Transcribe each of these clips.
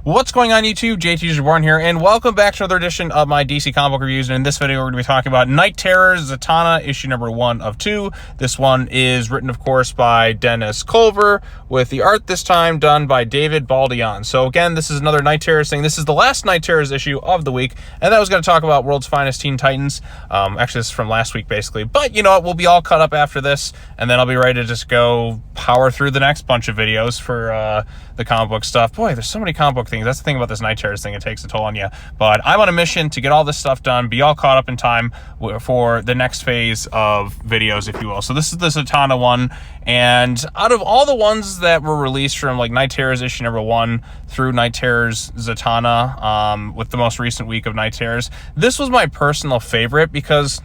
What's going on YouTube? JT's Reborn here, and welcome back to another edition of my DC comic book reviews. And in this video, we're going to be talking about Night Terrors, Zatanna, issue number 1 of 2. This one is written, of course, by Dennis Culver, with the art this time done by David Baldion. So again, this is another Night Terrors thing. This is the last Night Terrors issue of the week, and then I was going to talk about World's Finest Teen Titans. Actually, this is from last week, basically. But you know what? We'll be all caught up after this, and then I'll be ready to just go power through the next bunch of videos for the comic book stuff. Boy, there's so many comic book things. That's the thing about this Night Terrors thing. It takes a toll on you. But I'm on a mission to get all this stuff done, be all caught up in time for the next phase of videos, if you will. So this is the Zatanna one. And out of all the ones that were released from like Night Terrors issue number 1 through Night Terrors Zatanna, with the most recent week of Night Terrors, this was my personal favorite because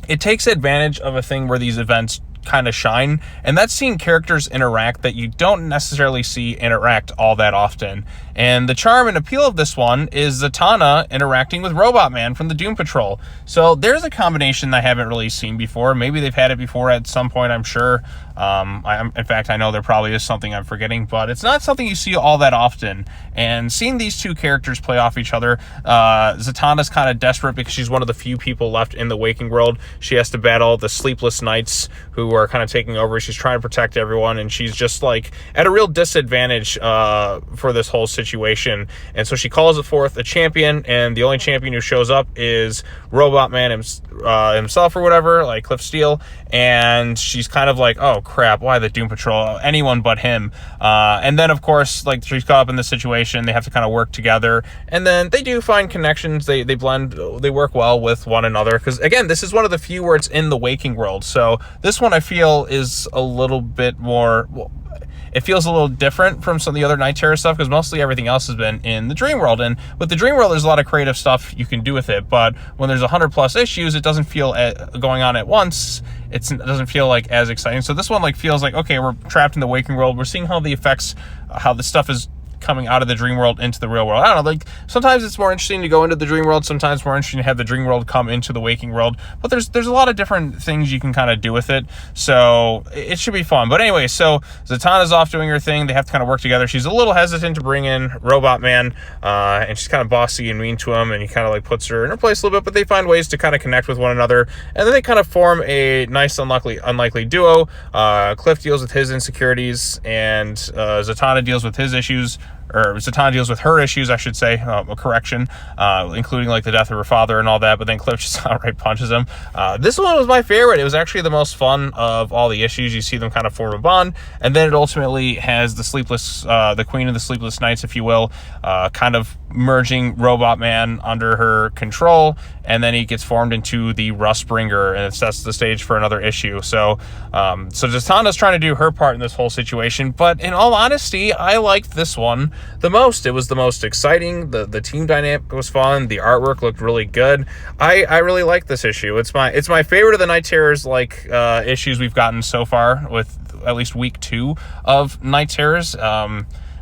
it takes advantage of a thing where these events kind of shine, and that's seeing characters interact that you don't necessarily see interact all that often. And the charm and appeal of this one is Zatanna interacting with Robotman from the Doom Patrol. So there's a combination that I haven't really seen before. Maybe they've had it before at some point, I'm sure. In fact, I know there probably is something I'm forgetting, but it's not something you see all that often. And seeing these two characters play off each other, Zatanna's kind of desperate because she's one of the few people left in the waking world. She has to battle the Sleepless Knights who are kind of taking over. She's trying to protect everyone, and she's just like at a real disadvantage for this whole situation. And so she calls forth a champion, and the only champion who shows up is Robotman himself or whatever, like Cliff Steele. And she's kind of like, oh crap, why the Doom Patrol? Anyone but him. And then of course, like, she's caught up in this situation. They have to kind of work together, and then they do find connections. They blend, they work well with one another, because again, this is one of the few where it's in the waking world. So this one I feel is a little bit more, well, it feels a little different from some of the other Night Terror stuff, because mostly everything else has been in the dream world. And with the dream world, there's a lot of creative stuff you can do with it, but when there's 100+ issues, it doesn't feel going on at once. It doesn't feel like as exciting. So this one like feels like, okay, we're trapped in the waking world. We're seeing how the effects, how the stuff is coming out of the dream world into the real world. I don't know, like sometimes it's more interesting to go into the dream world, sometimes more interesting to have the dream world come into the waking world, but there's a lot of different things you can kind of do with it, so it should be fun. But anyway, so Zatanna's off doing her thing. They have to kind of work together. She's a little hesitant to bring in Robotman, and she's kind of bossy and mean to him, and he kind of like puts her in her place a little bit, but they find ways to kind of connect with one another, and then they kind of form a nice unlikely duo. Cliff deals with his insecurities, and Zatanna deals with his issues, or Zatanna deals with her issues, I should say, a correction, including like the death of her father and all that, but then Cliff just outright punches him. This one was my favorite. It was actually the most fun of all the issues. You see them kind of form a bond, and then it ultimately has the Queen of the Sleepless Knights, if you will, kind of merging Robotman under her control, and then he gets formed into the Rustbringer, and it sets the stage for another issue. So Zatanna's trying to do her part in this whole situation, but in all honesty, I liked this one the most. It was the most exciting. The team dynamic was fun. The artwork looked really good. I really like this issue. It's my favorite of the Night Terrors issues we've gotten so far, with at least week 2 of Night Terrors.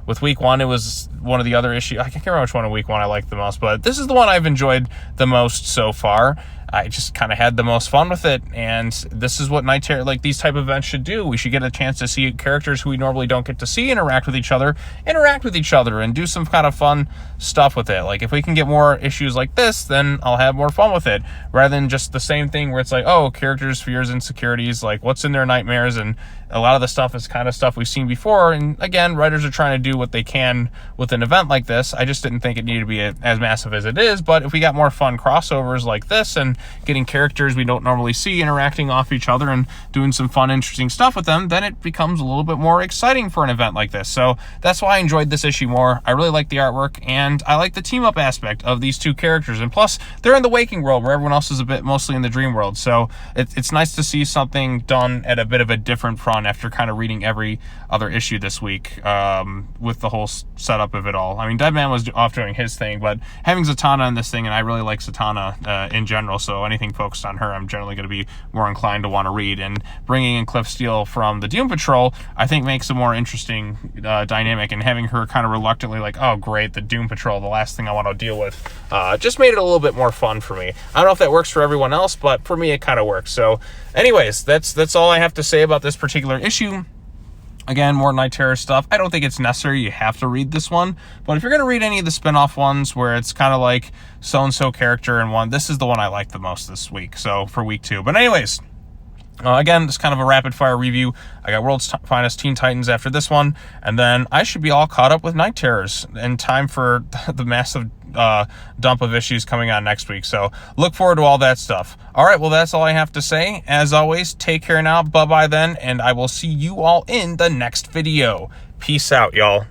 With week 1, it was one of the other issues. I can't remember which one of week 1 I liked the most, but this is the one I've enjoyed the most so far. I just kind of had the most fun with it, and this is what Night Terror, like these type of events should do. We should get a chance to see characters who we normally don't get to see interact with each other, and do some kind of fun stuff with it. Like if we can get more issues like this, then I'll have more fun with it, rather than just the same thing where it's like, oh, characters' fears, insecurities, like what's in their nightmares, and a lot of the stuff is kind of stuff we've seen before. And again, writers are trying to do what they can with an event like this. I just didn't think it needed to be as massive as it is, but if we got more fun crossovers like this, and getting characters we don't normally see interacting off each other and doing some fun, interesting stuff with them, then it becomes a little bit more exciting for an event like this. So that's why I enjoyed this issue more. I really like the artwork, and I like the team-up aspect of these two characters. And plus, they're in the waking world where everyone else is mostly in the dream world. So it's nice to see something done at a bit of a different front after kind of reading every other issue this week, with the whole setup of it all. I mean, Deadman was off doing his thing, but having Zatanna in this thing, and I really like Zatanna in general, so anything focused on her, I'm generally going to be more inclined to want to read. And bringing in Cliff Steele from the Doom Patrol, I think makes a more interesting dynamic, and having her kind of reluctantly like, oh great, the Doom Patrol, the last thing I want to deal with, just made it a little bit more fun for me. I don't know if that works for everyone else, but for me it kind of works. So anyways, that's all I have to say about this particular issue Again, more Night Terror stuff. I don't think it's necessary you have to read this one, but if you're going to read any of the spin-off ones where it's kind of like so-and-so character in one, this is the one I like the most this week, so for week 2. But anyways, again, this is kind of a rapid-fire review. I got World's Finest Teen Titans after this one, and then I should be all caught up with Night Terrors in time for the massive dump of issues coming on next week. So look forward to all that stuff. All right, well, that's all I have to say. As always, take care now. Bye-bye then, and I will see you all in the next video. Peace out, y'all.